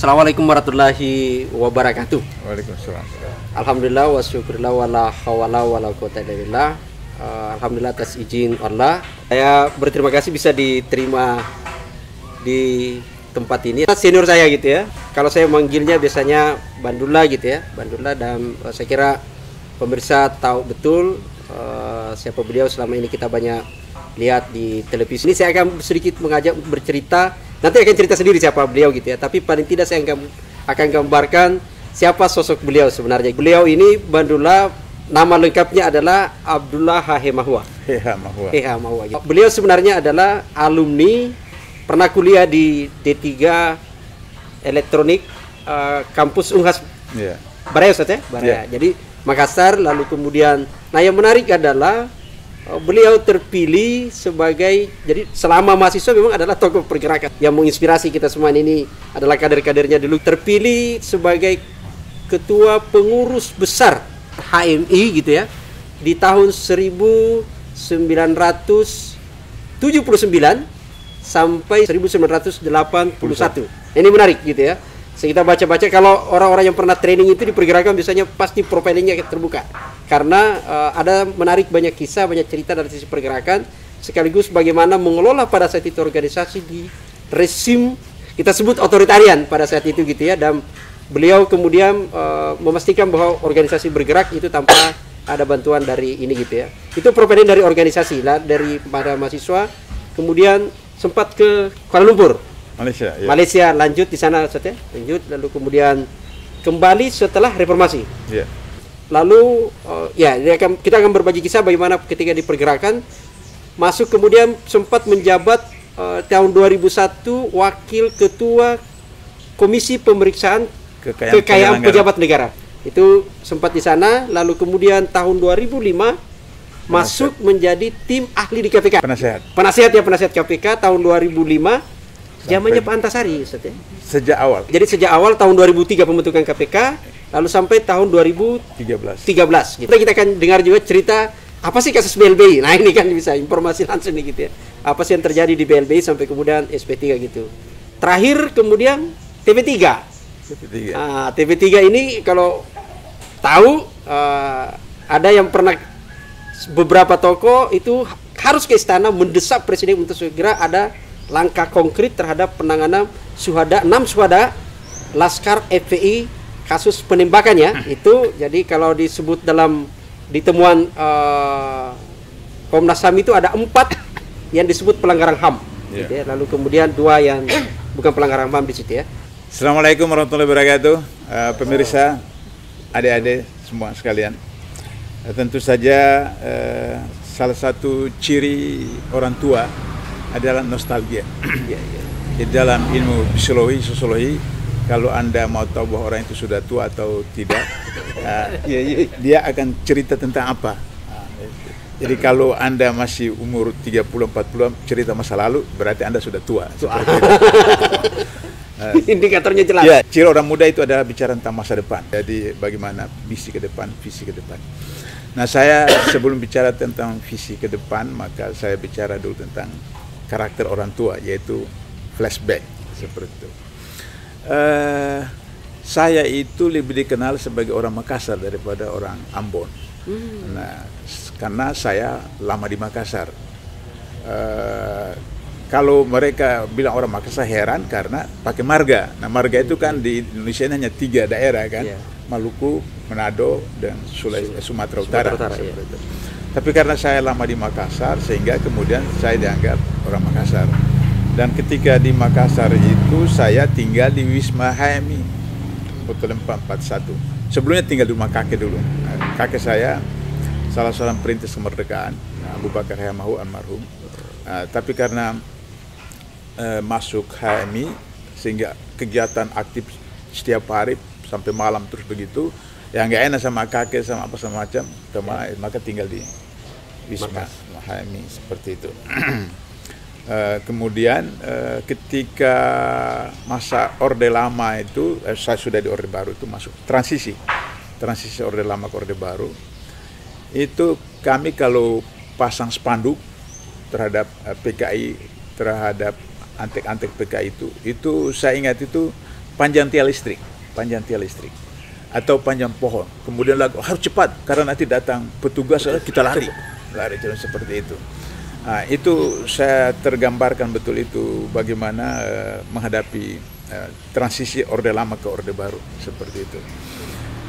Assalamualaikum warahmatullahi wabarakatuh. Waalaikumsalam. Alhamdulillah wa syukurillah wa la hawla wa la quwwata illa billah. Alhamdulillah atas izin Allah. Saya berterima kasih bisa diterima di tempat ini. Senior saya gitu ya. Kalau saya manggilnya biasanya Bandula gitu ya. Bandula, dan saya kira pemirsa tahu betul siapa beliau. Selama ini kita banyak lihat di televisi. Ini saya akan sedikit mengajak bercerita. Nanti akan cerita sendiri siapa beliau gitu ya. Tapi paling tidak saya akan gambarkan siapa sosok beliau sebenarnya. Beliau ini Bandula, nama lengkapnya adalah Abdullah H. Mahua. H. Mahua. Beliau sebenarnya adalah alumni, pernah kuliah di D3 Elektronik kampus Unhas Baraya, Ustaz ya? Baraya. Jadi Makassar, lalu kemudian, nah yang menarik adalah beliau terpilih sebagai, jadi selama mahasiswa memang adalah tokoh pergerakan yang menginspirasi kita semua. Ini adalah kader-kadernya dulu. Terpilih sebagai ketua pengurus besar HMI gitu ya di tahun 1979 sampai 1981. Ini menarik gitu ya. Kita baca-baca, kalau orang-orang yang pernah training itu di pergerakan biasanya pasti profilingnya terbuka. Karena ada menarik banyak kisah, banyak cerita dari sisi pergerakan, sekaligus bagaimana mengelola pada saat itu organisasi di rezim kita sebut otoritarian pada saat itu gitu ya. Dan beliau kemudian memastikan bahwa organisasi bergerak itu tanpa ada bantuan dari ini gitu ya. Itu profilnya dari organisasi lah, dari pada mahasiswa. Kemudian sempat ke Kuala Lumpur, Malaysia, ya. Malaysia, lanjut di sana Ustaz ya. Lanjut, lalu kemudian kembali setelah reformasi. Ya. Lalu kita akan berbagi kisah bagaimana ketika dipergerakan masuk, kemudian sempat menjabat tahun 2001 wakil ketua Komisi Pemeriksaan Kekayaan Pejabat Negara. Itu sempat di sana, lalu kemudian tahun 2005 masuk menjadi tim ahli di KPK. Penasihat KPK tahun 2005. Zamannya Pak Antasari, Ustaz ya? Sejak awal. Jadi sejak awal tahun 2003 pembentukan KPK, lalu sampai tahun 2013 gitu. Kita akan dengar juga cerita apa sih kasus BLBI. Nah, ini kan bisa informasi langsung nih gitu ya. Apa sih yang terjadi di BLBI sampai kemudian SP3 gitu. Terakhir kemudian TP3. TP3 ini kalau tahu ada yang pernah, beberapa tokoh itu harus ke istana mendesak presiden untuk segera ada langkah konkret terhadap penanganan 6 syuhada Laskar FPI kasus penembakannya itu. Jadi kalau disebut dalam ditemuan Komnas HAM itu ada 4 yang disebut pelanggaran HAM gitu ya. Lalu kemudian 2 yang bukan pelanggaran HAM di situ ya. Assalamualaikum warahmatullahi wabarakatuh. Pemirsa, adik-adik semua sekalian. Tentu saja salah satu ciri orang tua adalah nostalgia. Di dalam ilmu sosiologi, kalau Anda mau tahu bahwa orang itu sudah tua atau tidak, dia akan cerita tentang apa. Jadi kalau Anda masih umur 30-40 cerita masa lalu, berarti Anda sudah tua. Indikatornya jelas. Ya, ciri orang muda itu adalah bicara tentang masa depan. Jadi bagaimana misi ke depan, visi ke depan. Nah, saya sebelum bicara tentang visi ke depan, maka saya bicara dulu tentang karakter orang tua, yaitu flashback seperti itu. Saya itu lebih dikenal sebagai orang Makassar daripada orang Ambon. Nah, karena saya lama di Makassar. Kalau mereka bilang orang Makassar heran karena pakai marga. Nah, marga itu kan di Indonesia ini hanya 3 daerah kan, Maluku, Manado, dan Sumatera Utara. Tapi karena saya lama di Makassar, sehingga kemudian saya dianggap orang Makassar. Dan ketika di Makassar itu saya tinggal di Wisma HMI, Hotel 441. Sebelumnya tinggal di rumah kakek dulu. Kakek saya salah seorang perintis kemerdekaan, Abu Bakar H. Mahua almarhum. Tapi karena masuk HMI, sehingga kegiatan aktif setiap hari sampai malam terus begitu, yang nggak enak sama kakek sama apa sama macam, maka tinggal di Wisma HMI seperti itu. Kemudian ketika masa Orde Lama itu, saya sudah di Orde Baru itu masuk transisi Orde Lama ke Orde Baru. Itu kami kalau pasang spanduk terhadap PKI, terhadap antek-antek PKI itu saya ingat itu panjang tiang listrik, atau panjang pohon. Kemudian lagi harus cepat karena nanti datang petugas, kita lari jalan seperti itu. Nah, itu saya tergambarkan betul itu bagaimana menghadapi transisi Orde Lama ke Orde Baru seperti itu.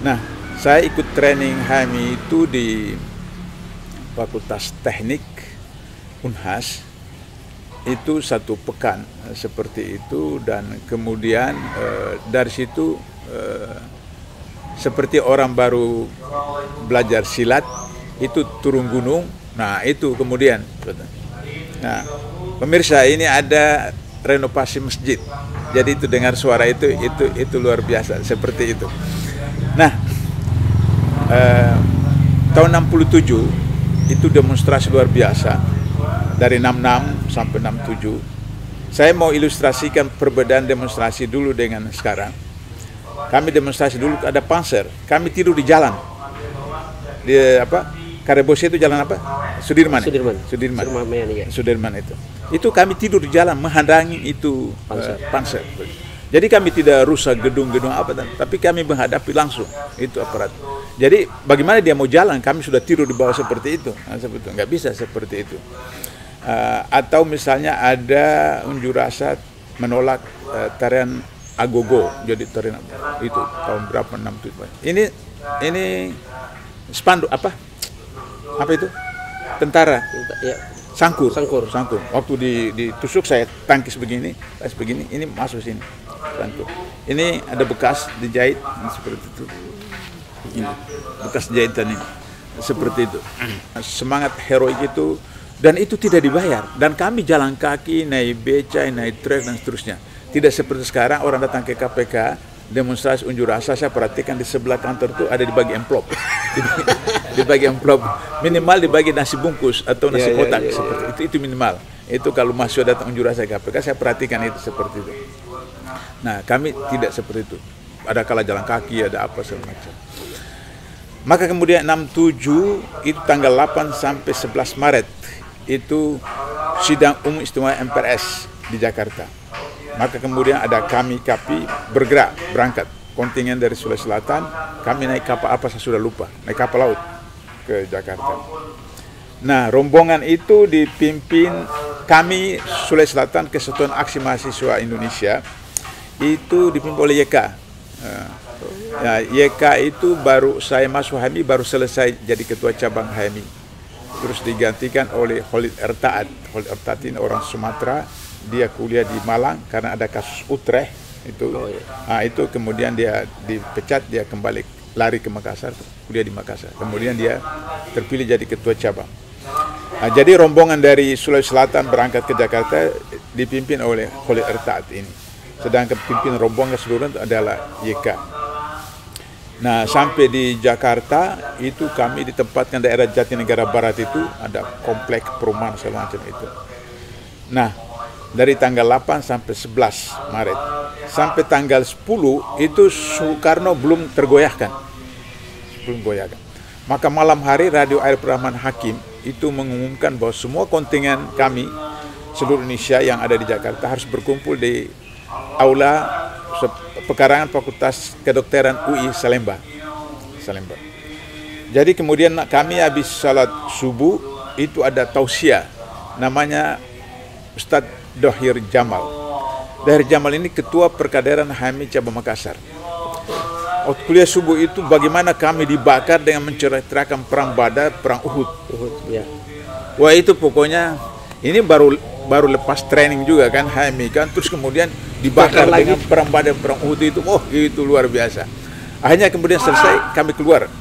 Nah, saya ikut training HMI itu di Fakultas Teknik Unhas itu 1 pekan seperti itu, dan kemudian dari situ seperti orang baru belajar silat itu turun gunung. Nah, itu kemudian. Nah, pemirsa, ini ada renovasi masjid. Jadi itu dengar suara itu luar biasa seperti itu. Nah, tahun 67 itu demonstrasi luar biasa dari 66 sampai 67. Saya mau ilustrasikan perbedaan demonstrasi dulu dengan sekarang. Kami demonstrasi dulu ada panser, kami tidur di jalan. Di Karebosi itu jalan apa? Sudirman. Sudirman itu. Itu kami tidur di jalan menghadangi itu panser. Jadi kami tidak rusak gedung-gedung apa, tapi kami menghadapi langsung itu aparat. Jadi bagaimana dia mau jalan? Kami sudah tidur di bawah seperti itu. Nah, sebetulnya nggak bisa seperti itu. Atau misalnya ada unjuk rasa menolak tarian agogo, jadi tarian itu tahun berapa, 67. Ini spanduk apa itu? Tentara. Ya. Sangkur. Waktu ditusuk saya tangkis begini, ini masuk sini. Sangkur. Ini ada bekas dijahit seperti itu. Ini bekas jahitan ini. Seperti itu. Semangat heroik itu, dan itu tidak dibayar. Dan kami jalan kaki, naik beca, naik truk dan seterusnya. Tidak seperti sekarang orang datang ke KPK demonstrasi unjuk rasa, saya perhatikan di sebelah kantor itu ada dibagi amplop. Dibagi amplop, minimal dibagi nasi bungkus atau nasi kotak seperti itu minimal. Itu kalau mahasiswa datang unjuk rasa ke KPK, saya perhatikan itu seperti itu. Nah, kami tidak seperti itu. Ada kala jalan kaki, ada apa segala macam. Maka kemudian 67 itu tanggal 8 sampai 11 Maret itu sidang umum istimewa MPRS di Jakarta. Maka kemudian ada kami KAPI berangkat kontingen dari Sulawesi Selatan. Kami naik kapal apa saya sudah lupa, naik kapal laut ke Jakarta. Nah, rombongan itu dipimpin kami Sulawesi Selatan, Kesatuan Aksi Mahasiswa Indonesia, itu dipimpin oleh YK. Ya, YK itu baru saya masuk HMI baru selesai jadi ketua cabang HMI. Terus digantikan oleh Khalid Ertaat. Khalid Ertaat ini orang Sumatera. Dia kuliah di Malang karena ada kasus Utrecht itu. Nah, itu kemudian dia dipecat, dia kembali lari ke Makassar, kuliah di Makassar. Kemudian dia terpilih jadi ketua cabang. Nah, jadi rombongan dari Sulawesi Selatan berangkat ke Jakarta dipimpin oleh Khalid Ertaat ini. Sedangkan pimpinan rombongan seluruh adalah YK. Nah, sampai di Jakarta itu kami ditempatkan daerah Jatinegara Barat, itu ada kompleks perumahan segala macam itu. Nah, dari tanggal 8 sampai 11 Maret. Sampai tanggal 10 itu Soekarno belum tergoyahkan. Maka malam hari Radio Air Rahman Hakim itu mengumumkan bahwa semua kontingen kami seluruh Indonesia yang ada di Jakarta harus berkumpul di aula pekarangan Fakultas Kedokteran UI Salemba. Jadi kemudian kami habis salat subuh itu ada tausiah, namanya Ustadz Dahir Jamal. Dahir Jamal ini ketua perkaderan HMI cabang Makassar. Waktu kuliah subuh itu bagaimana kami dibakar dengan menceritakan perang Badar, perang Uhud. Ya. Wah, itu pokoknya ini baru lepas training juga kan HMI kan, terus kemudian dibakar dengan perang Badar, perang Uhud itu. Oh, itu luar biasa. Akhirnya kemudian selesai kami keluar.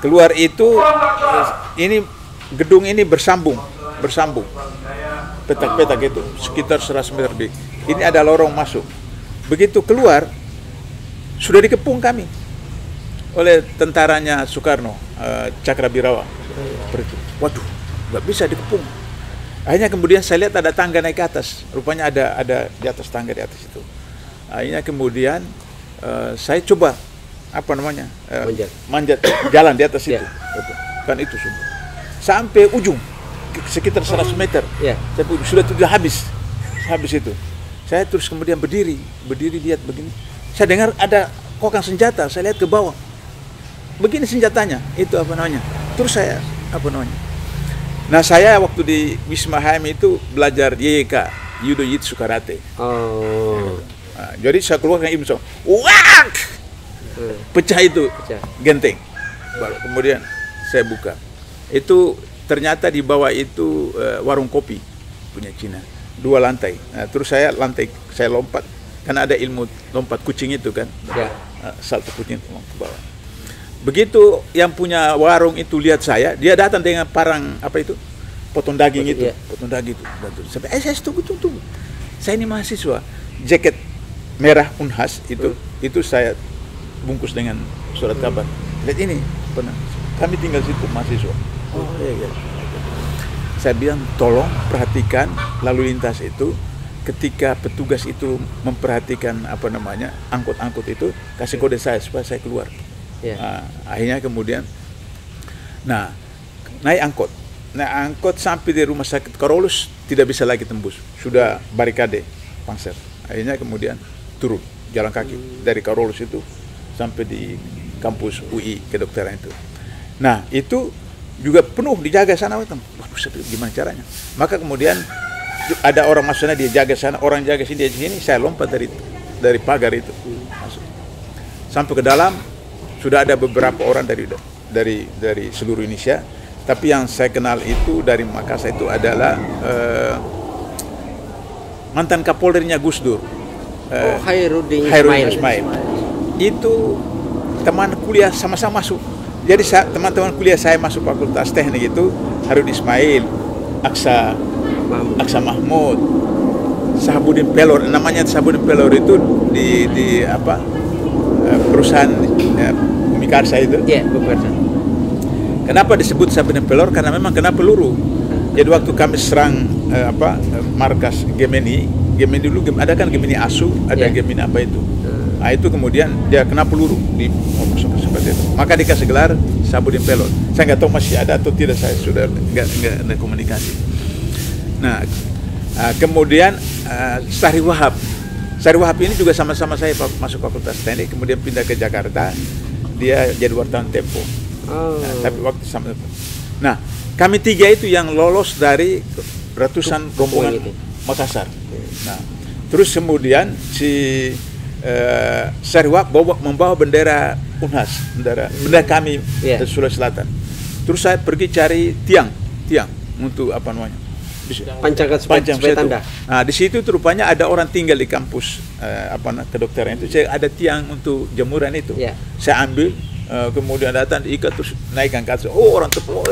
Keluar itu ini gedung ini bersambung. Petak-petak itu sekitar 100 meter lebih. Ini ada lorong masuk. Begitu keluar sudah dikepung kami oleh tentaranya Soekarno, Cakrabirawa. Waduh, nggak bisa dikepung. Akhirnya kemudian saya lihat ada tangga naik ke atas. Rupanya ada di atas tangga di atas itu. Akhirnya kemudian saya coba manjat jalan di atas itu. Kan itu sampai ujung sekitar 100 meter. Sudah habis itu. Saya terus kemudian berdiri lihat begini. Saya dengar ada kokang senjata, saya lihat ke bawah. Begini senjatanya, itu apa namanya? Terus saya, apa namanya? Nah, saya waktu di Wisma HM itu belajar YK, Judo Jitsu Karate. Oh. Nah, jadi saya keluarkan ibu so, wak! Pecah itu genteng. Baru kemudian saya buka. Itu ternyata di bawah itu warung kopi punya Cina. 2 lantai. Nah, terus saya lompat. Karena ada ilmu lompat kucing itu kan. Ya. Salto kucing ke bawah. Begitu yang punya warung itu lihat saya, dia datang dengan parang apa itu? Potong daging itu. Ya. Potong daging itu. Sampai saya tunggu. Saya ini mahasiswa. Jaket merah Unhas itu saya bungkus dengan surat kabar. Lihat ini, pernah. Kami tinggal situ mahasiswa. Oh iya. Saya bilang tolong perhatikan lalu lintas itu, ketika petugas itu memperhatikan apa namanya angkut-angkut itu, kasih kode saya supaya saya keluar. Nah, akhirnya kemudian naik angkot sampai di rumah sakit Karolus, tidak bisa lagi tembus, sudah barikade Pansel. Akhirnya kemudian turun jalan kaki dari Karolus itu sampai di kampus UI kedokteran itu. Nah, itu juga penuh dijaga sana. Waduh, gimana caranya? Maka kemudian ada orang masuk sana, dia jaga sana, orang jaga sini, dia sini. Saya lompat dari pagar itu masuk sampai ke dalam. Sudah ada beberapa orang dari seluruh Indonesia, tapi yang saya kenal itu dari Makassar itu adalah mantan Kapolrinya Gus Dur, Khairuddin Ismail. Itu teman kuliah sama-sama masuk. Jadi teman-teman kuliah saya masuk Fakultas Teknik itu Khairuddin Ismail, Aksa Mahmud, Sahabudin Pelor. Namanya Sahabudin Pelor itu di apa perusahaan Mikarsa itu. Iya, Mikarsa. Kenapa disebut Sahabudin Pelor? Karena memang kena peluru. Jadi waktu kami serang markas Gemini dulu ada kan Gemini Asu, ada Gemini apa itu. Nah, itu kemudian dia kena peluru di seperti itu. Maka dikasih gelar Sahabudin Pelor. Saya nggak tahu masih ada atau tidak, saya sudah nggak ada komunikasi. Nah, kemudian Sahri Wahab ini juga sama-sama saya masuk Fakultas Teknik, kemudian pindah ke Jakarta. Dia jadi wartawan Tempo. Nah, tapi waktu sama. Nah, kami 3 itu yang lolos dari ratusan rombongan Makassar. Nah, terus kemudian si Sahri Wahab membawa bendera Unhas, bendera kami dari Sulawesi Selatan. Terus saya pergi cari tiang untuk apa namanya? Pancang supaya tanda. Nah, di situ rupanya ada orang tinggal di kampus kedokteran itu. Saya ada tiang untuk jemuran itu. Saya ambil, kemudian datang diikat terus naikkan ke atas. Oh, orang tepuk.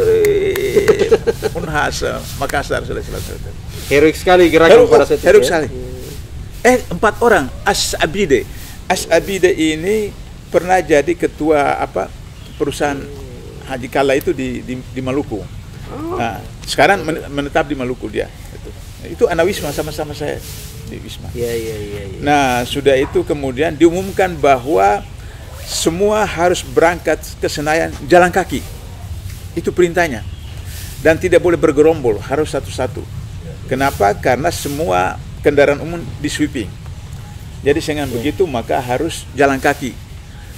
Unhas Makassar Sulawesi Selatan. Heroik sekali gerakan pada saat itu. Heroik sekali. 4 orang. As'abide ini pernah jadi ketua perusahaan Haji Kala itu di Maluku. Nah, sekarang menetap di Maluku dia. Itu anak Wisma sama-sama saya di Wisma. Iya. Nah, sudah itu kemudian diumumkan bahwa semua harus berangkat ke Senayan jalan kaki. Itu perintahnya. Dan tidak boleh bergerombol, harus satu-satu. Kenapa? Karena semua kendaraan umum di sweeping. Jadi dengan begitu maka harus jalan kaki.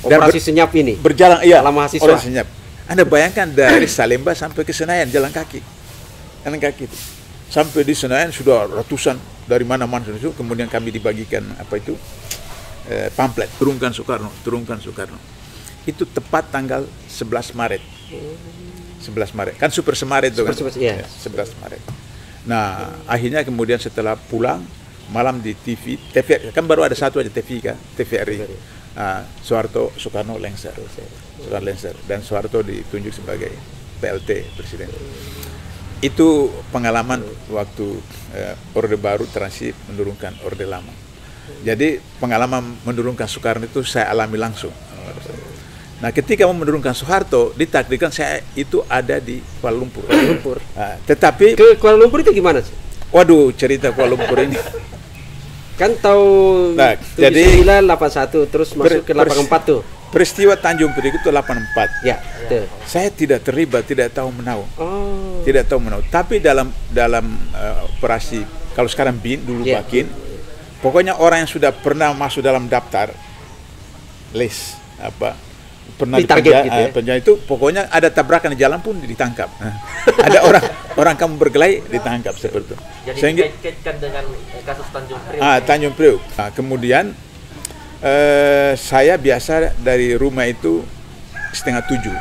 Operasi senyap ini. Berjalan, iya. Mahasiswa. Operasi senyap. Anda bayangkan dari Salemba sampai ke Senayan jalan kaki itu. Sampai di Senayan sudah ratusan dari mana-mana itu. Kemudian kami dibagikan pamflet turunkan Soekarno. Itu tepat tanggal 11 Maret. 11 Maret. Kan Super Semaret itu kan. 11 Maret. Nah, akhirnya kemudian setelah pulang malam di TV kan baru ada satu aja TV kan, TVRI. Soekarno lengser. Dan Soeharto ditunjuk sebagai PLT Presiden. Itu pengalaman waktu Orde Baru transisi menurunkan Orde Lama. Jadi pengalaman menurunkan Soekarno itu saya alami langsung. Nah, ketika mau menurunkan Soeharto, ditakdirkan saya itu ada di Kuala Lumpur. Nah, tetapi ke Kuala Lumpur itu gimana sih? Waduh, cerita Kuala Lumpur ini. Kan tahun 7981 terus masuk ke 84 tuh. Peristiwa Tanjung Priok itu 84. Ya, betul. Saya tidak terlibat, tidak tahu menau. Oh. Tidak tahu menau. Tapi dalam operasi, kalau sekarang BIN dulu Bakin, pokoknya orang yang sudah pernah masuk dalam daftar list pernah di target gitu ya? penjara itu, pokoknya ada tabrakan di jalan pun ditangkap. Ada orang kamu berkelahi ditangkap seperti itu. Jadi dikaitkan dengan kasus Tanjung Priok. Tanjung Priok. Kemudian saya biasa dari rumah itu 6:30.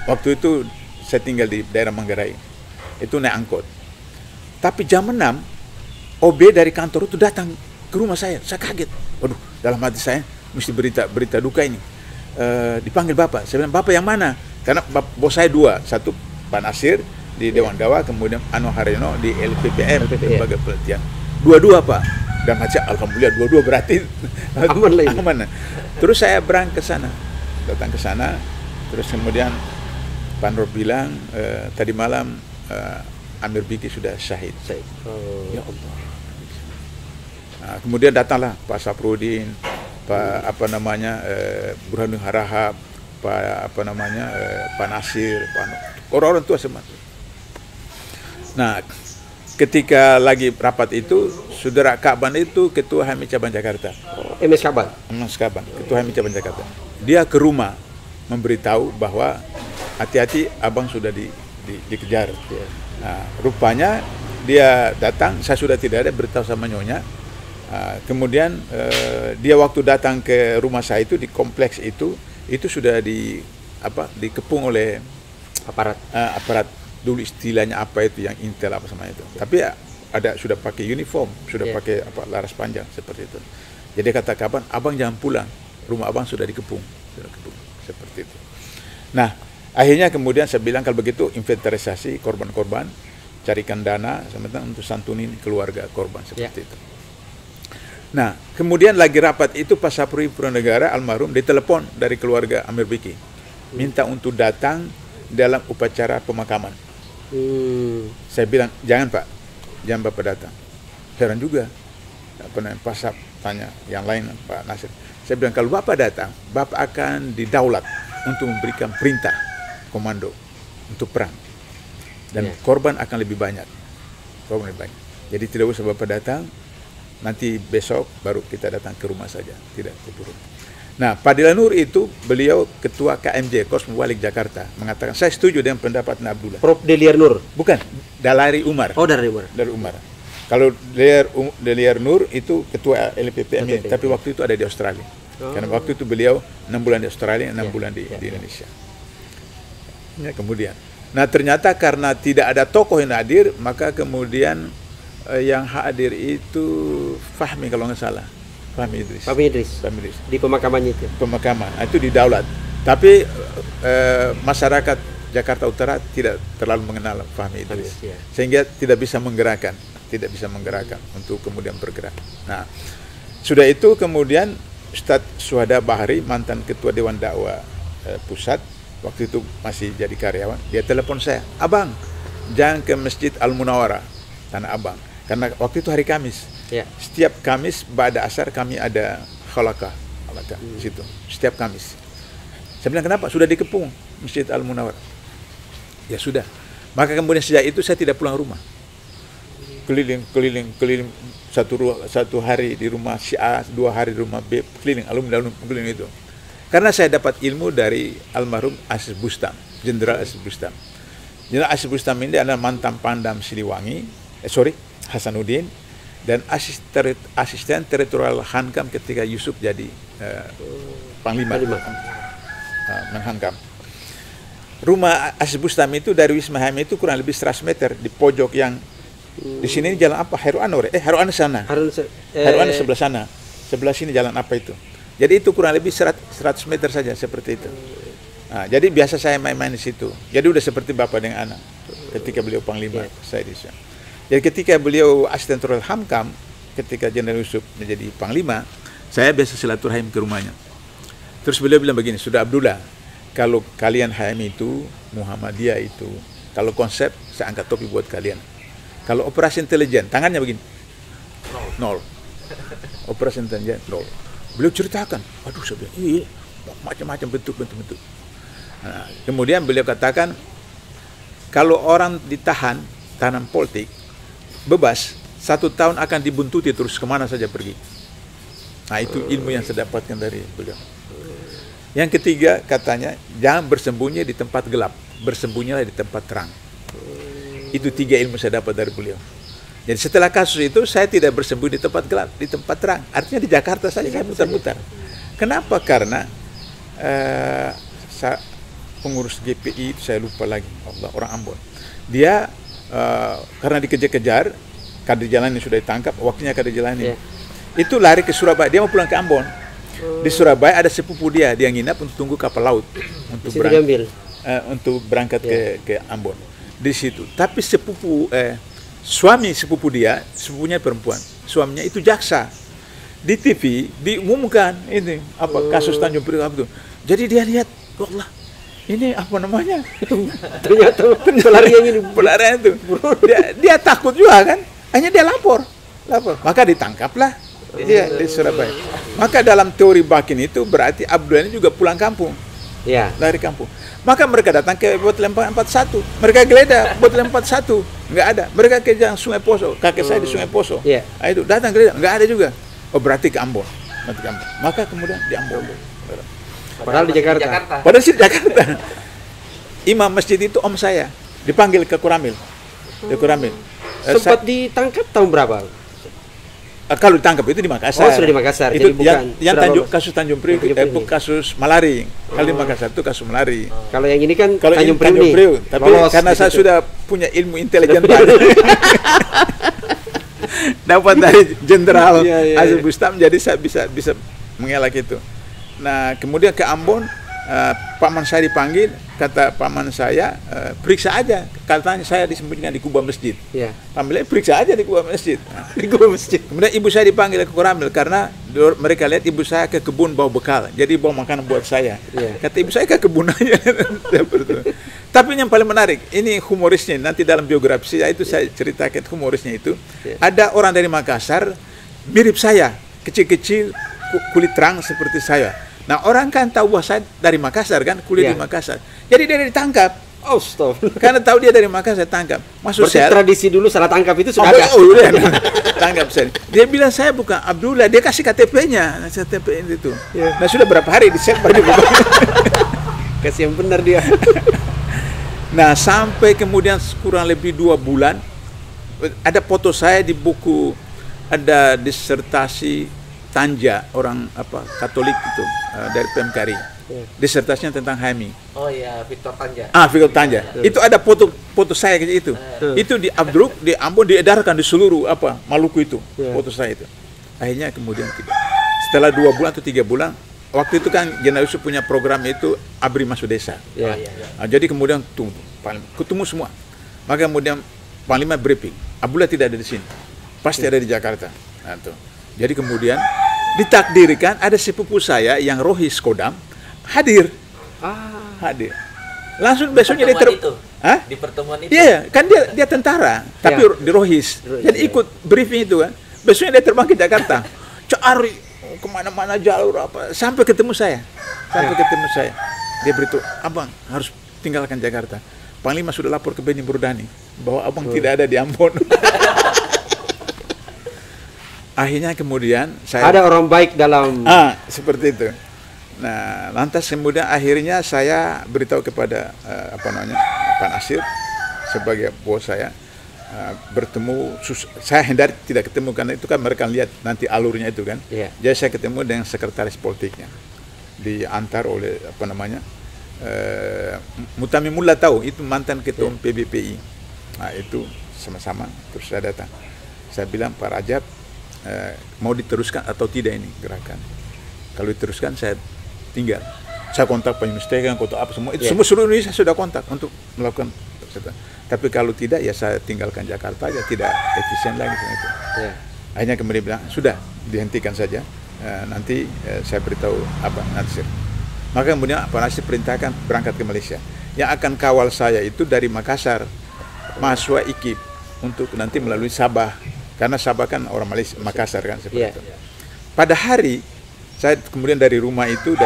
Waktu itu saya tinggal di daerah Manggarai. Itu naik angkot. Tapi jam 6 OB dari kantor itu datang ke rumah saya. Saya kaget. Waduh, dalam hati saya mesti berita duka ini. Dipanggil Bapak. Saya bilang, Bapak yang mana? Karena bos saya dua. Satu Pak Nasir di Dewan Dawa, kemudian Anwar Haryono di LPPM, Lembaga Penelitian. Dua-dua Pak. Dan macam alhamdulillah dua-dua berarti aman. Terus saya berangkat ke sana. Datang ke sana. Terus kemudian Pak Nur bilang, tadi malam Amir Biki sudah syahid. Ya Allah. Nah, kemudian datanglah Pak Saprudin, Pak Burhanuddin Harahap, Pak Nasir, orang-orang tua semua. Nah, ketika lagi rapat itu, Saudara Kaban itu Ketua HMI Cabang Jakarta. MS Kaban. Ketua HMI Cabang Jakarta. Dia ke rumah memberitahu bahwa hati-hati abang sudah dikejar. Nah, rupanya dia datang, saya sudah tidak ada, beritahu sama nyonya. Kemudian dia waktu datang ke rumah saya itu di kompleks itu sudah dikepung oleh aparat dulu istilahnya apa itu yang intel apa sama itu. Tapi sudah pakai uniform, sudah pakai laras panjang seperti itu. Jadi kata Kaban, abang jangan pulang, rumah abang sudah dikepung seperti itu. Nah, akhirnya kemudian saya bilang kalau begitu inventarisasi korban-korban, carikan dana untuk santunin keluarga korban seperti itu. Nah, kemudian lagi rapat itu Pak Sapri Purwanegara almarhum ditelepon dari keluarga Amir Biki, minta untuk datang dalam upacara pemakaman. Saya bilang, jangan Pak, jangan Bapak datang. Heran juga. Pak Sap tanya yang lain, Pak Nasir. Saya bilang, kalau Bapak datang, Bapak akan didaulat untuk memberikan perintah komando untuk perang. Dan korban akan lebih banyak. Jadi tidak usah Bapak datang, nanti besok baru kita datang ke rumah saja, tidak keburu. Nah, Pak Dilanur itu beliau ketua KMJ, Kos Muwalik Jakarta, mengatakan saya setuju dengan pendapat Abdullah. Prof. Deliar Nur? Bukan, Dalari Umar. Oh, dari Umar. Dari Umar. Kalau Deliar Nur itu ketua LPPM, tapi waktu itu ada di Australia. Karena waktu itu beliau 6 bulan di Australia, 6 bulan di Indonesia. Ya, kemudian. Nah, ternyata karena tidak ada tokoh yang hadir, maka kemudian yang hadir itu Fahmi kalau nggak salah, Fahmi Idris. Di pemakamannya itu. Pemakaman, itu di Daulat. Tapi masyarakat Jakarta Utara tidak terlalu mengenal Fahmi Idris, sehingga tidak bisa menggerakkan untuk kemudian bergerak. Nah, sudah itu kemudian Ustadz Suhada Bahri, mantan Ketua Dewan Dakwah Pusat, waktu itu masih jadi karyawan, dia telepon saya, Abang, jangan ke Masjid Al-Munawwarah, Tanah Abang. Karena waktu itu hari Kamis. Setiap Kamis ba'da asar kami ada khalaqah di situ. Setiap Kamis. Saya bilang, kenapa? Sudah dikepung Masjid Al-Munawwarah. Ya sudah. Maka kemudian sejak itu saya tidak pulang rumah. Keliling satu hari di rumah si A, 2 hari di rumah B, keliling alumni itu. Karena saya dapat ilmu dari almarhum Asis Bustam, Jenderal Asis Bustam. Jenderal Asis Bustam ini adalah mantan Pangdam Siliwangi, Hasanuddin, dan asisten teritorial Hankam ketika Yusuf jadi Panglima Hankam. Rumah Asis Bustam itu dari Wisma HMI itu kurang lebih 100 meter di pojok yang di sini jalan apa? Heru Anwar. Heru Anwar sana. Heru Anwar sebelah sana. Sebelah sini jalan apa itu? Jadi itu kurang lebih 100 meter saja seperti itu. Nah, jadi biasa saya main-main di situ. Jadi udah seperti bapak dengan anak. Ketika beliau Panglima, saya di sana. Jadi ketika beliau asisten teritorial Hankam, ketika Jenderal Yusuf menjadi Panglima, saya biasa silaturahim ke rumahnya. Terus beliau bilang begini, sudah Abdullah, kalau kalian HMI itu, Muhammadiyah itu, kalau konsep saya angkat topi buat kalian. Kalau operasi intelijen, tangannya begini, 0. Operasi intelijen 0. Beliau ceritakan, aduh saya bilang, iya, macam-macam bentuk. Nah, kemudian beliau katakan, kalau orang ditahan, tahanan politik, bebas, 1 tahun akan dibuntuti terus kemana saja pergi. Nah, itu ilmu yang saya dapatkan dari beliau. Yang ketiga katanya, jangan bersembunyi di tempat gelap, bersembunyilah di tempat terang. Itu 3 ilmu saya dapat dari beliau. Jadi setelah kasus itu saya tidak bersembunyi di tempat gelap, di tempat terang. Artinya di Jakarta saja saya mutar-mutar. Kenapa? Karena pengurus GPI itu saya lupa lagi, Allah, orang Ambon. Dia karena dikejar-kejar, kader jalan yang sudah ditangkap, waktunya kader jalan ini. Itu lari ke Surabaya, dia mau pulang ke Ambon. Di Surabaya ada sepupu dia nginap untuk tunggu kapal laut untuk berangkat ke Ambon. Di situ. Tapi suami sepupunya perempuan, suaminya itu jaksa. Di TV diumumkan ini kasus Tanjung Priok itu. Jadi dia lihat, Allah, ini apa namanya? ternyata pelarian itu. Dia takut juga kan? Hanya dia lapor. Maka ditangkaplah dia di Surabaya. Maka dalam teori Bakin itu berarti Abdullah ini juga pulang kampung. Ya. Lari kampung. Maka mereka datang ke Botlem 41. Mereka geledah Botlem 41. Enggak ada. Mereka ke Sungai Poso. Kakek saya di Sungai Poso. Yeah. Nah, itu datang geledah, enggak ada juga. Oh, berarti ke Ambon. Maka kemudian di Ambon. Padahal di Jakarta. Padahal di Jakarta. Imam masjid itu om saya dipanggil ke Kuramil. Sempat ditangkap tahun berapa? Kalau ditangkap itu di Makassar. Oh, sudah di Makassar. Itu jadi bukan yang kasus Tanjung Priok, kasus malari. Kalau di Makassar itu kasus malari. Kalau yang ini kan Tanjung Priok. Tapi karena saya sudah punya ilmu intelijen dapat dari Jenderal Azul Bustam, jadi saya bisa mengelak itu. Nah, kemudian ke Ambon, paman saya dipanggil, kata paman saya, periksa aja. Katanya saya disembunyikan di kubah masjid. Ya. Pambilnya periksa aja di kubah masjid. Di kubah masjid. Kemudian ibu saya dipanggil ke Kuramil karena mereka lihat ibu saya ke kebun bawa bekal. Jadi bawa makanan buat saya. Ya. Kata ibu saya ke kebun aja. Tapi yang paling menarik, ini humorisnya, nanti dalam biografi saya itu saya ceritakan humorisnya itu. Ya. Ada orang dari Makassar mirip saya, kecil-kecil, kulit terang seperti saya. Nah, orang kan tahu bahwa saya dari Makassar kan, kuliah di Makassar. Jadi dia ditangkap. Oh, stop. Karena tahu dia dari Makassar, tangkap. Masuk sel. Tradisi dulu salah tangkap itu sudah ada. Tangkap saya. Dia bilang saya bukan Abdullah, dia kasih KTP-nya. KTP itu. Nah, sudah berapa hari di set baru dibuka. Kasih yang benar dia. Nah, sampai kemudian kurang lebih 2 bulan ada foto saya di buku, ada disertasi Tanja, orang Katolik itu dari PMKRI. Disertasinya tentang HMI. Oh iya, Victor Tanja. Victor Tanja. Itu ada foto saya itu. Itu di Abdruk, di Ambon diedarkan di seluruh Maluku itu. Foto saya itu. Akhirnya kemudian setelah 2 bulan atau 3 bulan, waktu itu kan Jenderal Yusuf punya program itu ABRI Masuk Desa. Nah, jadi kemudian ketemu semua. Maka kemudian Panglima briefing, Abdullah tidak ada di sini. Pasti ada di Jakarta. Nah, tuh. Jadi kemudian ditakdirkan ada sepupu saya yang Rohis Kodam hadir. Hadir. Langsung besoknya dia di pertemuan itu. Iya, kan dia tentara, tapi di Rohis. Jadi ikut briefing itu kan. Besoknya dia terbang ke Jakarta. Cari kemana-mana jalur sampai ketemu saya. Dia beritahu, "Abang harus tinggalkan Jakarta." Panglima sudah lapor ke Benny Burdani bahwa abang tidak ada di Ambon. Akhirnya kemudian saya ada orang baik dalam seperti itu. Nah, lantas kemudian akhirnya saya beritahu kepada Pak Nasir sebagai bos saya, bertemu. Saya hindari tidak ketemu karena itu kan mereka lihat nanti alurnya itu kan. Jadi saya ketemu dengan sekretaris politiknya, diantar oleh Mutami Mullah, tahu itu mantan ketua PBPI. Nah, itu sama-sama terus saya datang. Saya bilang, Pak Rajab, mau diteruskan atau tidak ini gerakan? Kalau diteruskan saya tinggal. Saya kontak Pak Yunus Tegang, kontak apa semua. Itu semua seluruh Indonesia sudah kontak untuk melakukan. Tapi kalau tidak ya saya tinggalkan Jakarta aja, tidak efisien lagi itu. Akhirnya kemudian bilang sudah dihentikan saja. Nanti saya beritahu Nasir. Maka kemudian Pak Nasir perintahkan berangkat ke Malaysia. Yang akan kawal saya itu dari Makassar, mahasiswa IKIP untuk nanti melalui Sabah. Karena Sabah kan orang Malaysia, Makassar kan seperti itu. Pada hari saya kemudian dari rumah itu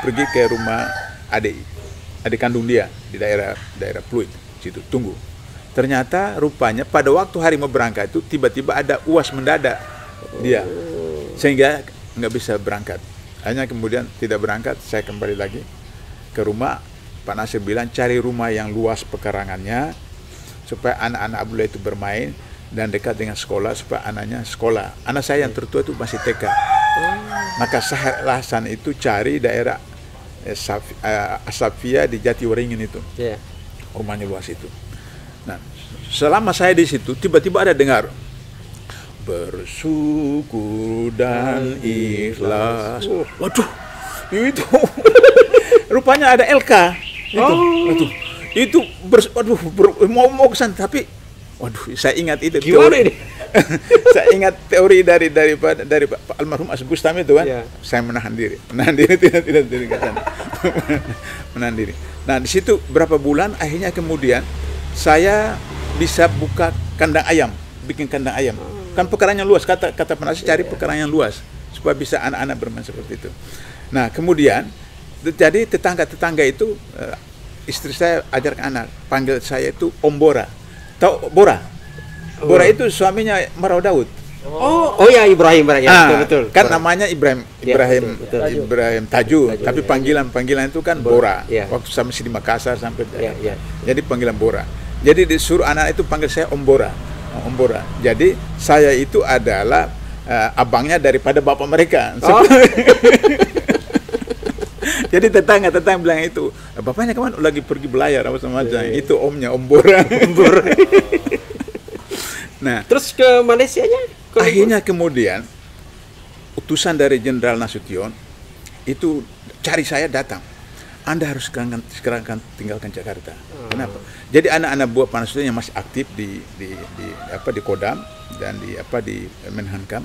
pergi ke rumah adik kandung dia di daerah Pluit, situ tunggu. Ternyata rupanya pada waktu hari mau berangkat itu tiba-tiba ada UAS mendadak dia, sehingga nggak bisa berangkat. Hanya kemudian tidak berangkat, saya kembali lagi ke rumah. Pak Nasir bilang cari rumah yang luas pekarangannya supaya anak-anak Abdullah itu bermain dan dekat dengan sekolah supaya anaknya sekolah. Anak saya yang tertua itu masih TK. Maka saya alasan itu cari daerah Asafia di Jatiwaringin itu. Rumahnya luas itu. Nah, selama saya di situ tiba-tiba ada dengar bersyukur dan ikhlas. Waduh, itu rupanya ada LK. Itu mau kesan, tapi waduh, saya ingat itu. Gimana ini? Saya ingat teori dari Pak almarhum As Bustami itu kan. Saya menahan diri tidak ke sana. Menahan diri. Nah, di situ berapa bulan akhirnya kemudian saya bisa buka kandang ayam, bikin kandang ayam. Kan pekarangan luas, kata penasihat cari pekarangan luas supaya bisa anak-anak bermain seperti itu. Nah, kemudian jadi tetangga itu istri saya ajarkan anak, panggil saya itu Om Bora. Tahu Bora? Bora itu suaminya Marau Daud. Oh ya, Ibrahim ya, betul. Kan namanya Ibrahim Taju, tapi panggilan itu kan Bora. Waktu sampai di Makassar sampai jadi panggilan Bora. Jadi disuruh anak itu panggil saya Om Bora. Om Bora. Jadi saya itu adalah abangnya daripada bapak mereka. Jadi tetangga bilang itu, bapaknya kemana? Lagi pergi belayar apa semacam. Itu omnya, Om Bora. Nah, terus ke Malaysianya? Akhirnya kemudian utusan dari Jenderal Nasution itu cari saya datang. Anda harus sekarang tinggalkan Jakarta. Kenapa? Jadi anak-anak buah Pak Nasution yang masih aktif di Kodam dan di Menhankam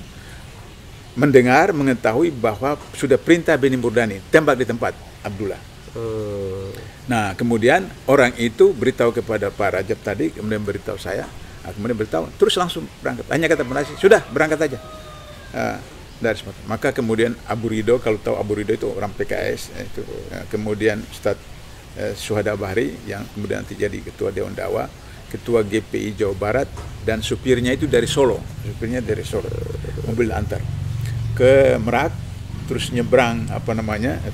mendengar, mengetahui bahwa sudah perintah Beni Murdani tembak di tempat Abdullah. Nah, kemudian orang itu beritahu kepada Pak Rajab tadi, kemudian beritahu saya, kemudian beritahu, terus langsung berangkat. Hanya kata penasihat, sudah berangkat aja. Dari Sumatera. Maka kemudian Abu Ridho, kalau tahu Abu Ridho itu orang PKS, itu. Kemudian Ustadz Syuhada Bahri yang kemudian nanti jadi ketua Dewan Dakwah, ketua GPI Jawa Barat, dan supirnya itu dari Solo, mobil antar ke Merak, terus nyebrang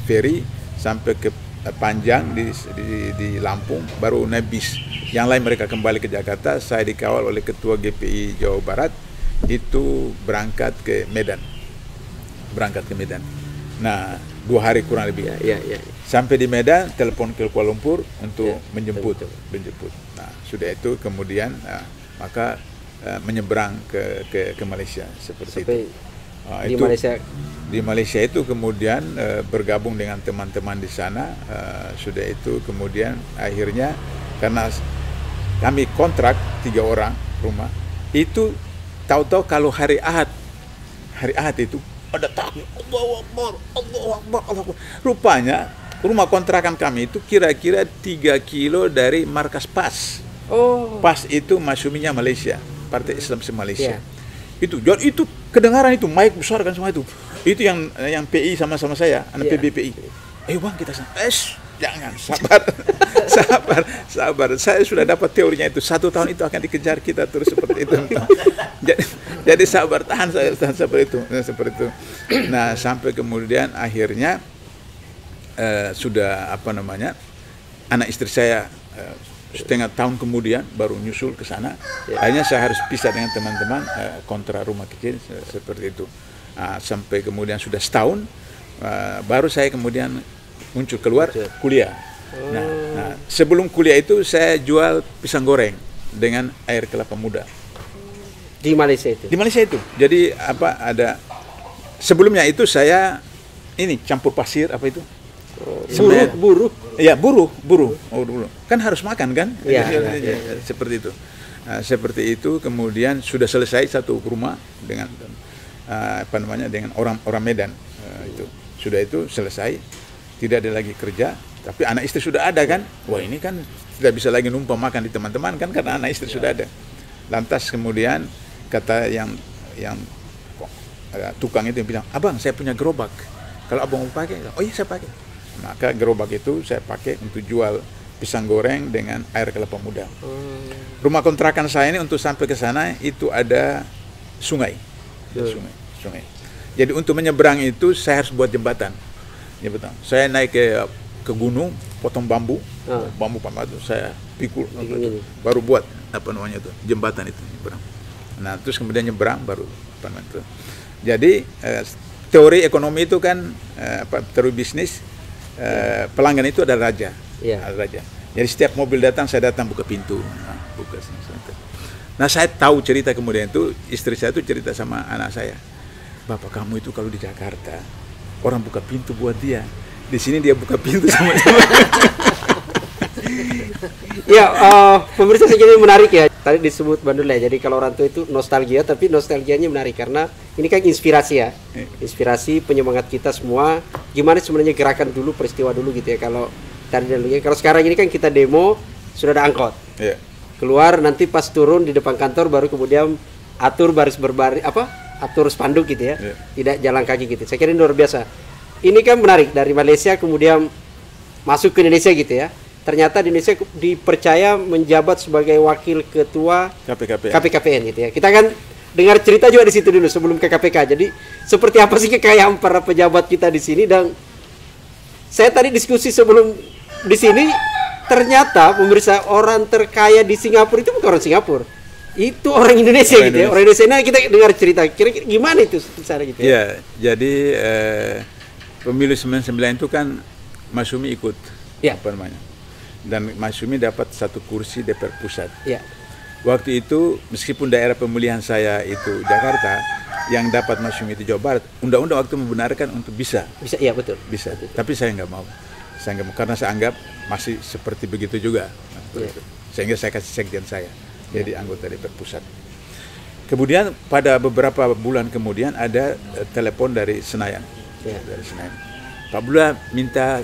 ferry sampai ke Panjang di Lampung, baru naik bis. Yang lain mereka kembali ke Jakarta. Saya dikawal oleh ketua GPI Jawa Barat itu berangkat ke Medan. Nah, 2 hari kurang lebih. Sampai di Medan, telepon ke Kuala Lumpur untuk menjemput. Nah, sudah itu kemudian maka menyeberang ke Malaysia seperti itu. Di Malaysia itu kemudian bergabung dengan teman-teman di sana. Sudah itu kemudian akhirnya karena kami kontrak 3 orang rumah itu, tahu-tahu kalau hari Ahad itu ada takbir, Allahu Akbar. Rupanya rumah kontrakan kami itu kira-kira 3 kilo dari markas PAS. PAS itu Masyuminya Malaysia, Partai Islam se-Malaysia. Itu kedengaran itu, mic besar kan semua itu. Itu yang PI sama-sama saya, anak PBPI. Bang, kita jangan, sabar. Saya sudah dapat teorinya itu. 1 tahun itu akan dikejar kita terus seperti itu. Jadi sabar, tahan seperti itu. Nah, sampai kemudian akhirnya sudah anak istri saya setengah tahun kemudian baru nyusul ke sana. Akhirnya saya harus pisah dengan teman-teman, kontra rumah kecil seperti itu. Sampai kemudian sudah setahun, baru saya kemudian muncul keluar kuliah. Nah, sebelum kuliah itu saya jual pisang goreng dengan air kelapa muda. Di Malaysia itu? Di Malaysia itu. Jadi ada sebelumnya itu saya campur pasir itu? Buruh. Ya, buruh. Kan harus makan kan? Ya. Seperti itu. Seperti itu kemudian sudah selesai satu rumah dengan dengan orang Medan. Itu sudah itu selesai, tidak ada lagi kerja, tapi anak istri sudah ada kan. Wah, ini kan tidak bisa lagi numpang makan di teman-teman kan karena anak istri sudah ada. Lantas kemudian kata yang tukang itu yang bilang, "Abang, saya punya gerobak. Kalau abang mau pakai?" "Oh iya, saya pakai." Maka gerobak itu saya pakai untuk jual pisang goreng dengan air kelapa muda. Rumah kontrakan saya ini untuk sampai ke sana itu ada sungai. Sungai. Jadi untuk menyeberang itu saya harus buat jembatan. Ya betul. Saya naik ke gunung, potong bambu, bambu itu saya pikul, baru buat apa namanya itu jembatan itu nyebrang. Nah terus kemudian nyebrang baru apa namanya itu. Jadi teori ekonomi itu kan teori bisnis pelanggan itu ada raja. Ada raja. Jadi setiap mobil datang saya datang buka pintu, buka. Nah saya tahu cerita kemudian itu istri saya itu cerita sama anak saya, bapak kamu itu kalau di Jakarta orang buka pintu buat dia, di sini dia buka pintu sama Ya, pemirsa segini menarik ya. Tadi disebut Bandul ya. Jadi kalau orang tua itu nostalgia, tapi nostalgianya menarik karena ini kan inspirasi ya. Inspirasi penyemangat kita semua. Gimana sebenarnya gerakan dulu, peristiwa dulu gitu ya. Kalau tadi dulunya, kalau sekarang ini kan kita demo sudah ada angkot. Keluar nanti pas turun di depan kantor baru kemudian atur baris berbaris atur spanduk gitu ya. Tidak jalan kaki gitu. Saya kira ini luar biasa. Ini kan menarik dari Malaysia kemudian masuk ke Indonesia gitu ya. Ternyata di Indonesia dipercaya menjabat sebagai wakil ketua KPKPN gitu ya. Kita kan dengar cerita juga di situ dulu sebelum ke KPK. Jadi seperti apa sih kekayaan para pejabat kita di sini? Dan saya tadi diskusi sebelum di sini, ternyata pemirsa orang terkaya di Singapura itu bukan orang Singapura, itu orang Indonesia gitu ya. Orang Indonesia. Nah kita dengar cerita. Kira-kira gimana itu cara gitu ya? Iya, jadi pemilu 99 itu kan Masyumi ikut apa namanya. Dan Masyumi dapat 1 kursi DPR pusat. Waktu itu meskipun daerah pemilihan saya itu Jakarta, yang dapat Masyumi itu Jawa Barat, undang-undang waktu membenarkan untuk bisa. Iya betul. Bisa. Tapi saya nggak mau. Karena saya anggap masih seperti begitu juga. Sehingga saya kasih sekjen saya jadi anggota DPR pusat. Kemudian pada beberapa bulan kemudian ada telepon dari Senayan. Dari Senayan. Pak Bula minta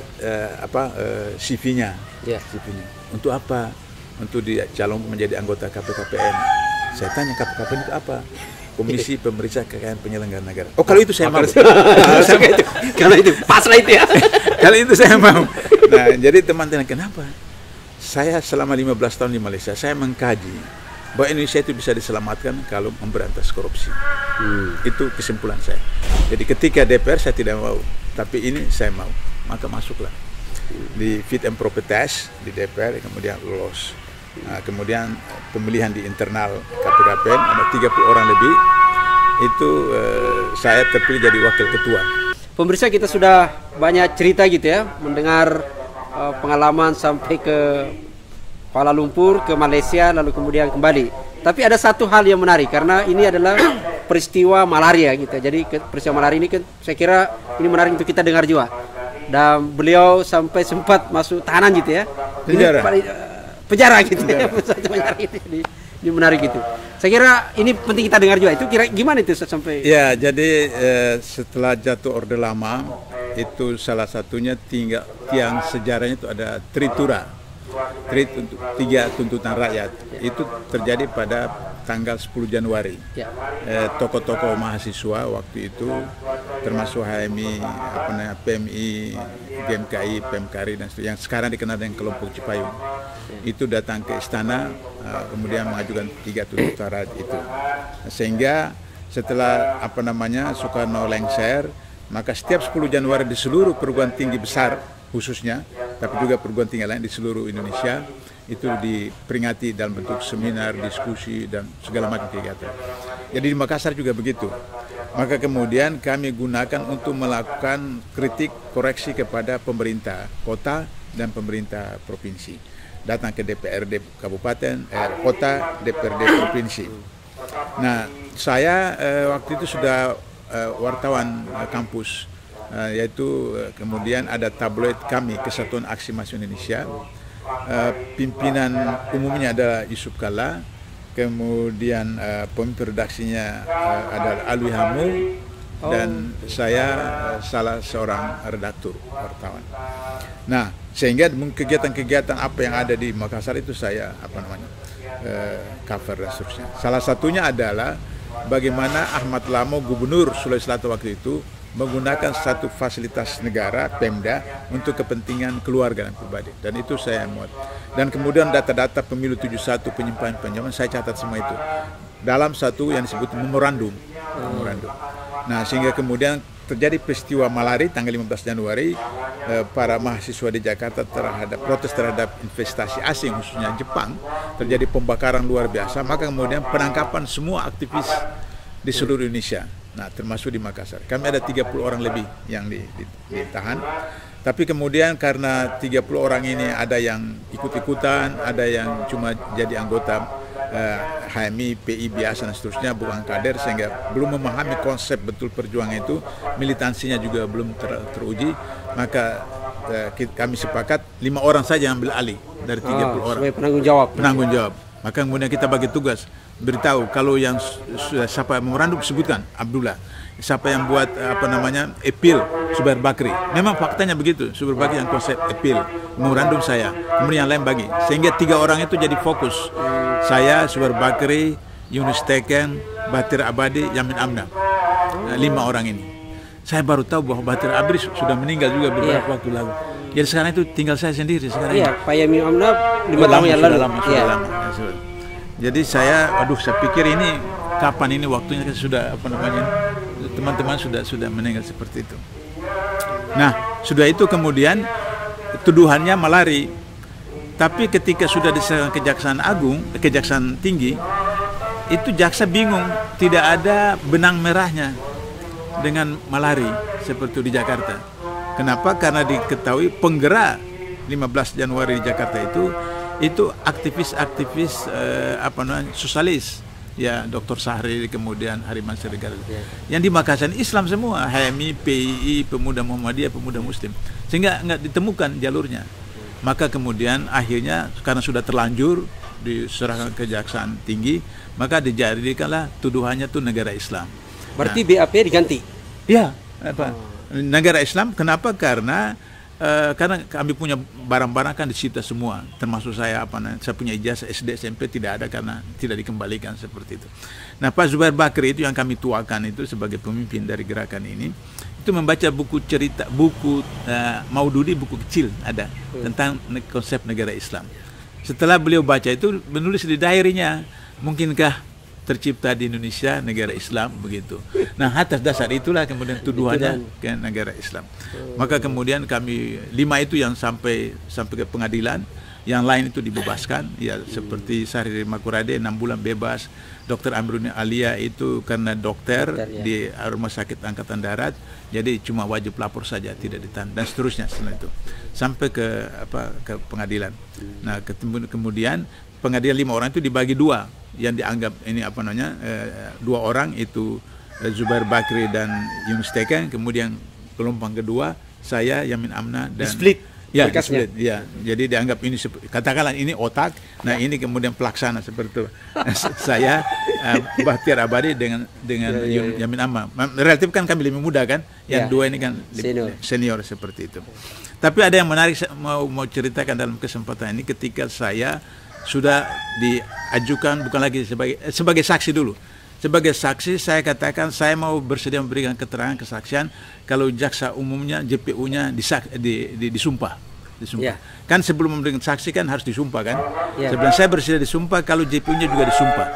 CV-nya. CV-nya. Untuk apa? Untuk dicalon menjadi anggota KPKPN. Saya tanya KPKPN itu apa? Komisi Pemeriksa Kekayaan Penyelenggara Negara. Oh kalau itu saya mau. Kalau itu pas lah itu ya. Kalau itu saya mau. Nah jadi teman-teman kenapa? Saya selama 15 tahun di Malaysia saya mengkaji bahwa Indonesia itu bisa diselamatkan kalau memberantas korupsi. Itu kesimpulan saya. Jadi ketika DPR saya tidak mau, tapi ini saya mau, maka masuklah di fit and proper test di DPR, kemudian lolos. Nah, kemudian pemilihan di internal KPKPN ada 30 orang lebih, itu saya terpilih jadi wakil ketua. Pemirsa kita sudah banyak cerita gitu ya, mendengar pengalaman sampai ke Kuala Lumpur, ke Malaysia, lalu kemudian kembali. Tapi ada satu hal yang menarik karena ini adalah peristiwa malaria gitu. Jadi peristiwa malaria ini kan saya kira ini menarik untuk kita dengar juga. Dan beliau sampai sempat masuk tahanan gitu ya. Penjara gitu ya. Ini menarik gitu. Saya kira ini penting kita dengar juga. Itu kira gimana itu sampai? Ya, jadi setelah jatuh Orde Lama itu salah satunya tiang sejarahnya itu ada Tritura. Untuk 3 tuntutan rakyat itu terjadi pada tanggal 10 Januari. Tokoh-tokoh mahasiswa waktu itu termasuk HMI, PMI, GMKI, PMKRI dan yang sekarang dikenal dengan kelompok Cipayung itu datang ke istana kemudian mengajukan 3 tuntutan rakyat itu. Sehingga setelah Soekarno lengser, maka setiap 10 Januari di seluruh perguruan tinggi besar khususnya, tapi juga perguruan tinggi lain di seluruh Indonesia itu diperingati dalam bentuk seminar, diskusi, dan segala macam kegiatan. Jadi di Makassar juga begitu. Maka kemudian kami gunakan untuk melakukan kritik koreksi kepada pemerintah kota dan pemerintah provinsi. Datang ke DPRD kabupaten, kota, DPRD provinsi. Nah, saya waktu itu sudah wartawan kampus. Yaitu kemudian ada tabloid kami, Kesatuan Aksi Mahasiswa Indonesia, pimpinan umumnya adalah Yusuf Kalla, kemudian pemimpin redaksinya adalah Alwi Hamu, dan saya salah seorang redaktur wartawan. Nah, sehingga kegiatan-kegiatan apa yang ada di Makassar itu saya cover dan seterusnya. Salah satunya adalah bagaimana Ahmad Lamo, Gubernur Sulawesi Selatan waktu itu, menggunakan satu fasilitas negara, Pemda, untuk kepentingan keluarga dan pribadi. Dan itu saya muat. Dan kemudian data-data pemilu 71 penyimpanan saya catat semua itu dalam satu yang disebut memorandum. Nah, sehingga kemudian terjadi peristiwa Malari tanggal 15 Januari, para mahasiswa di Jakarta protes terhadap investasi asing, khususnya Jepang, terjadi pembakaran luar biasa, maka kemudian penangkapan semua aktivis di seluruh Indonesia. Nah, termasuk di Makassar. Kami ada 30 orang lebih yang ditahan. Tapi kemudian karena 30 orang ini ada yang ikut-ikutan, ada yang cuma jadi anggota HMI, PI biasa dan seterusnya, bukan kader, sehingga belum memahami konsep betul perjuangan itu, militansinya juga belum teruji, maka kami sepakat 5 orang saja yang ambil alih dari 30 orang. Sebagai penanggung jawab. Maka kemudian kita bagi tugas, beritahu kalau yang siapa memorandum sebutkan Abdullah, siapa yang buat appeal Zubair Bakri. Memang faktanya begitu, Zubair Bakri yang konsep appeal, memorandum saya, kemudian yang lain bagi, sehingga 3 orang itu jadi fokus. Saya, Zubair Bakri, Yunus Teken, Batir Abadi, Yamin Amna. 5 orang ini. Saya baru tahu bahwa Batir Abadi sudah meninggal juga beberapa waktu lalu. Jadi sekarang itu tinggal saya sendiri sekarang. Iya, Pak Yamin Amna 5 tahun yang lalu. Sudah lama. Jadi saya pikir ini kapan ini waktunya, sudah teman-teman sudah meninggal seperti itu. Nah, sudah itu kemudian tuduhannya Malari. Tapi ketika sudah diserahkan Kejaksaan Tinggi, itu jaksa bingung, tidak ada benang merahnya dengan Malari seperti di Jakarta. Kenapa? Karena diketahui penggerak 15 Januari di Jakarta itu aktivis sosialis, ya, Dr. Sahri, kemudian Hariman Serigala. Yang di Makassar Islam semua, HMI, PII, Pemuda Muhammadiyah, Pemuda Muslim, sehingga nggak ditemukan jalurnya. Maka kemudian akhirnya karena sudah terlanjur diserahkan ke Kejaksaan Tinggi, maka dijadikanlah tuduhannya itu negara Islam. Berarti BAP diganti? Ya, negara Islam. Kenapa? Karena kami punya barang-barang kan disita semua, termasuk saya punya ijazah SD SMP tidak ada karena tidak dikembalikan seperti itu. Nah, Pak Zubair Bakri itu yang kami tuakan itu sebagai pemimpin dari gerakan ini, itu membaca buku Maududi, buku kecil ada tentang konsep negara Islam. Setelah beliau baca itu, menulis di diary-nya, mungkinkah tercipta di Indonesia negara Islam, begitu. Nah, atas dasar itulah kemudian tuduhannya ke negara Islam. Maka kemudian kami 5 itu yang sampai ke pengadilan, yang lain itu dibebaskan, ya, seperti Sahri Makurade 6 bulan bebas, Dr. Amruni Alia itu karena dokter di Rumah Sakit Angkatan Darat, jadi cuma wajib lapor saja, tidak ditahan, dan seterusnya setelah itu sampai ke pengadilan. Nah, kemudian pengadilan 5 orang itu dibagi 2. Yang dianggap ini 2 orang itu Zubair Bakri dan Yunus Teken, kemudian gelombang kedua saya, Yamin Amna, dan split. Ya, split. Ya, jadi dianggap ini katakanlah ini otak, nah ini kemudian pelaksana seperti itu. Saya Batir Abadi dengan Yamin Amna. Relatif kan kami lebih muda kan, yang 2 ini kan senior seperti itu. Tapi ada yang menarik mau ceritakan dalam kesempatan ini, ketika saya sudah diajukan bukan lagi sebagai saksi dulu. Sebagai saksi saya katakan saya mau bersedia memberikan keterangan kesaksian kalau jaksa umumnya, JPU-nya disumpah. Yeah. Kan sebelum memberikan saksi kan harus disumpah kan. Yeah. Sebelum saya bersedia disumpah kalau JPU-nya juga disumpah.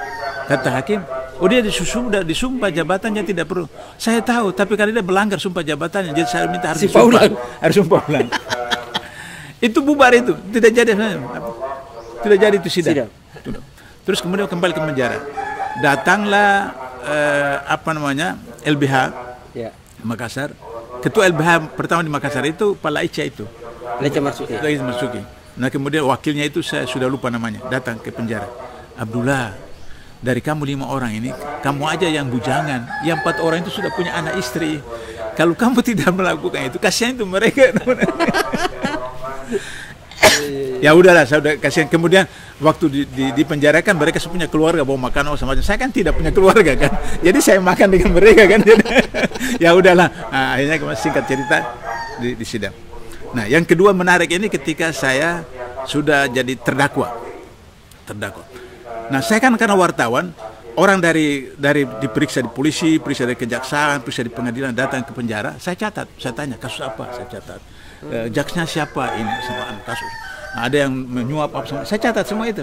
Kata hakim, dia sudah disumpah jabatannya, tidak perlu. Saya tahu, tapi karena dia melanggar sumpah jabatannya, jadi saya minta harus disumpah. Harus sumpah ulang. Itu bubar itu, tidak jadi itu sidang. Terus kemudian kembali ke penjara. Datanglah LBH Makassar. Ketua LBH pertama di Makassar itu Pak Laica itu. Laica Marzuki. Nah, kemudian wakilnya itu saya sudah lupa namanya, datang ke penjara. Abdullah, dari kamu 5 orang ini, kamu aja yang bujangan. Yang 4 orang itu sudah punya anak istri. Kalau kamu tidak melakukan itu, kasihan itu mereka. Ya udahlah, saya udah kasihan. Kemudian waktu di penjara kan mereka punya keluarga, bawa makanan sama macam. Saya kan tidak punya keluarga kan, jadi saya makan dengan mereka kan. Ya udahlah. Nah, akhirnya singkat cerita di sidang. Nah, yang kedua menarik ini ketika saya sudah jadi terdakwa. Nah, saya kan karena wartawan, orang dari diperiksa di polisi, periksa di kejaksaan, periksa di pengadilan, datang ke penjara, saya catat, saya tanya kasus apa, saya catat. Jaksnya siapa ini samaan kasus. Nah, ada yang menyuap apa semua, saya catat semua itu.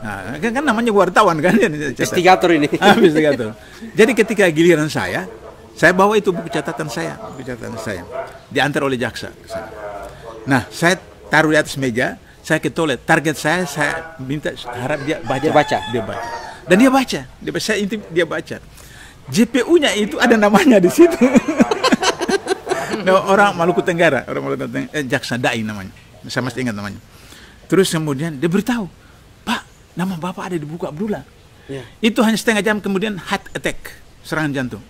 Nah, kan namanya wartawan kan, investigator ini. Investigator. Jadi ketika giliran saya bawa itu buku catatan saya, diantar oleh jaksa. Nah, saya taruh di atas meja, saya ke toilet. Target saya minta harap dia baca. Dan dia baca. Saya intip dia baca. JPU-nya itu ada namanya di situ. Nah, orang Maluku Tenggara, Jaksa Dai namanya. Saya masih ingat namanya. Terus kemudian dia beritahu, Pak, nama Bapak ada di buku Abdullah. Ya. Itu hanya setengah jam kemudian heart attack, serangan jantung.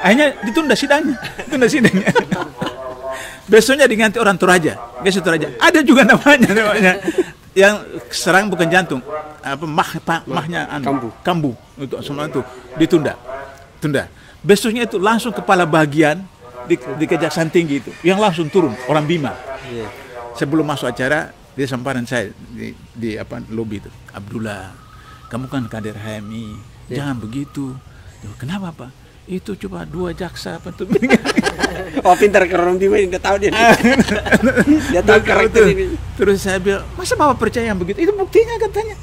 Akhirnya ditunda sidangnya. Besoknya diganti orang Toraja. Ada juga namanya. Yang serang bukan jantung, mahnya kambu. Untuk semua itu ditunda. Besoknya itu langsung kepala bagian di Kejaksaan Tinggi itu, yang langsung turun orang Bima. Yeah. Sebelum masuk acara, dia samparan saya di lobi itu. Abdullah, kamu kan kader HMI, jangan begitu. Kenapa Pak? Itu coba 2 jaksa apa tuh? Oh, pintar ke orang Bima, dia tahu dia. Dia tahu karakter ini. Terus saya bilang, masa Bapak percaya yang begitu? Itu buktinya katanya.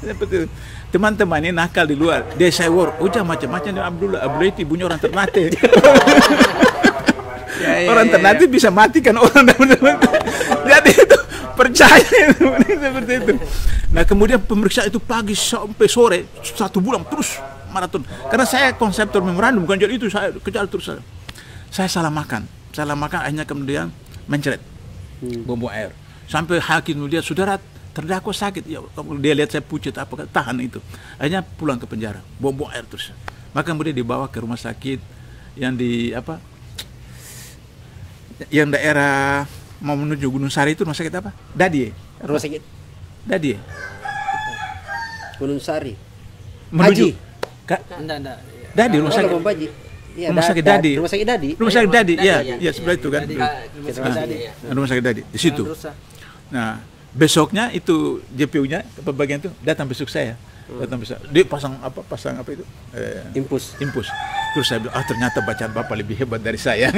Teman-teman ini nakal di luar. Desa war, udah macam-macam dengan Abdullah. Abdullah itu ibunya orang Ternate. Orang Ternate bisa matikan orang. Jadi itu percaya seperti itu. Nah, kemudian pemeriksaan itu pagi sampai sore 1 bulan terus maraton. Karena saya konseptor memorandum, bukan jadi itu saya kejar terus. Saya salah makan akhirnya kemudian mencret bom air. Sampai hakim melihat, saudara terdakwa sakit, ya dia lihat saya pucat apa, tahan itu. Akhirnya pulang ke penjara, bom air terus. Maka kemudian dibawa ke rumah sakit yang yang daerah mau menuju Gunung Sari itu, rumah sakit apa? Dadie. Rumah sakit Dadie. Gunung Sari. Menuju. Enggak. Dadi rumah sakit. Ya, rumah sakit Dadi. Rumah sakit Dadi. Rumah sakit Dadi, ya sebelah itu kan. Rumah sakit Dadi di situ. Nah, besoknya itu JPU-nya bagian itu datang besok saya. Dia pasang apa itu? Impus. Terus saya bilang, ternyata bacaan Bapak lebih hebat dari saya.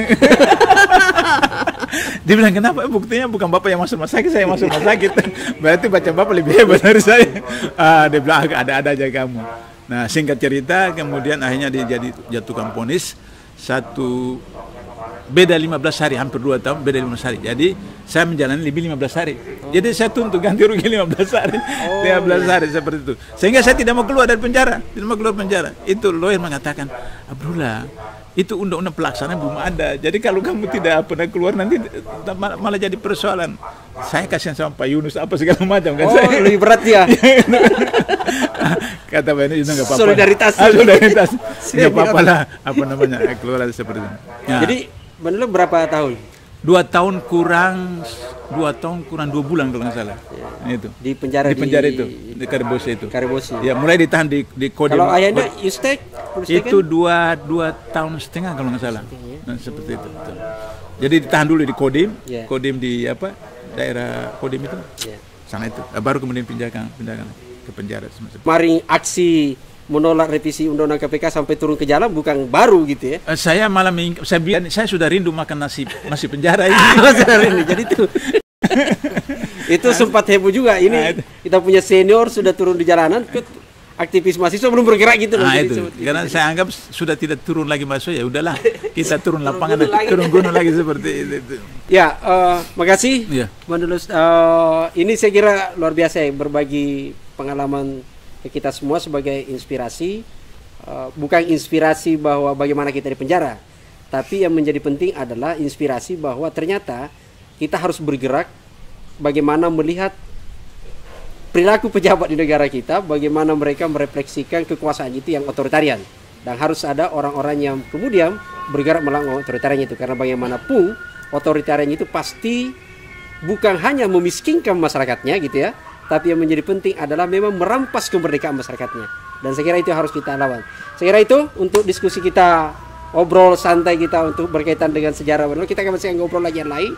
Dia bilang, kenapa? Buktinya bukan Bapak yang masuk rumah sakit, saya masuk rumah sakit. Berarti bacaan Bapak lebih hebat dari saya. Dia bilang, ada aja kamu. Nah, singkat cerita, kemudian akhirnya dia jatuhkan vonis beda 15 hari, hampir 2 tahun, beda 15 hari. Jadi saya menjalani lebih 15 hari. Jadi saya tuntut ganti rugi 15 hari. 15 hari seperti itu. Sehingga saya tidak mau keluar dari penjara. Itu lawyer mengatakan, Abdullah, itu undang-undang pelaksanaan belum ada. Jadi kalau kamu tidak pernah keluar nanti malah jadi persoalan. Saya kasihan sama Pak Yunus apa segala macam kan. Saya lebih berat ya. Kata Pak Yunus, enggak apa-apa. Solidaritas. Enggak apa-apa lah, keluar seperti itu. Nah. Jadi menurut berapa tahun? 2 tahun kurang 2 bulan kalau nggak salah. Ya. Itu. Di penjara itu, di Karibosi itu. Ya, mulai ditahan di Kodim. Kalau ayahnya itu 2 tahun setengah kalau nggak salah. Nah, seperti itu. Jadi ditahan dulu di Kodim, Kodim di daerah Kodim itu. Sana itu. Baru kemudian pindahkan ke penjara. Kemarin aksi menolak revisi Undang-Undang KPK sampai turun ke jalan bukan baru gitu ya? Saya malah saya sudah rindu makan nasi penjara ini. Jadi itu sempat heboh juga. Ini kita punya senior sudah turun di jalanan, aktivis mahasiswa belum bergerak gitu. Itu. Karena saya anggap sudah tidak turun lagi mahasiswa, ya udahlah kita turun lapangan, turun gunung lagi seperti itu. Ya, makasih. Ya. Ini saya kira luar biasa ya, berbagi pengalaman kita semua sebagai inspirasi, bukan inspirasi bahwa bagaimana kita di penjara, tapi yang menjadi penting adalah inspirasi bahwa ternyata kita harus bergerak bagaimana melihat perilaku pejabat di negara kita, bagaimana mereka merefleksikan kekuasaan itu yang otoritarian, dan harus ada orang-orang yang kemudian bergerak melawan otoritarian itu, karena bagaimanapun otoritarian itu pasti bukan hanya memiskinkan masyarakatnya gitu ya, tapi yang menjadi penting adalah memang merampas kemerdekaan masyarakatnya. Dan saya kira itu harus kita lawan. Saya kira itu untuk diskusi kita, obrol santai kita untuk berkaitan dengan sejarah. Kita akan masih ngobrol lagi yang lain.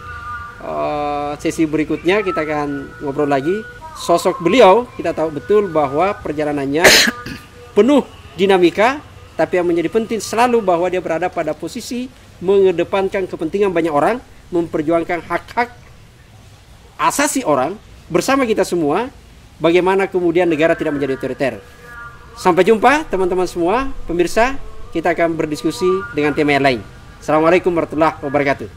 Sesi berikutnya kita akan ngobrol lagi sosok beliau kita tahu betul bahwa perjalanannya penuh dinamika, tapi yang menjadi penting selalu bahwa dia berada pada posisi mengedepankan kepentingan banyak orang, memperjuangkan hak-hak asasi orang bersama kita semua, bagaimana kemudian negara tidak menjadi otoriter. Sampai jumpa teman-teman semua, pemirsa, kita akan berdiskusi dengan tema yang lain. Assalamualaikum warahmatullahi wabarakatuh.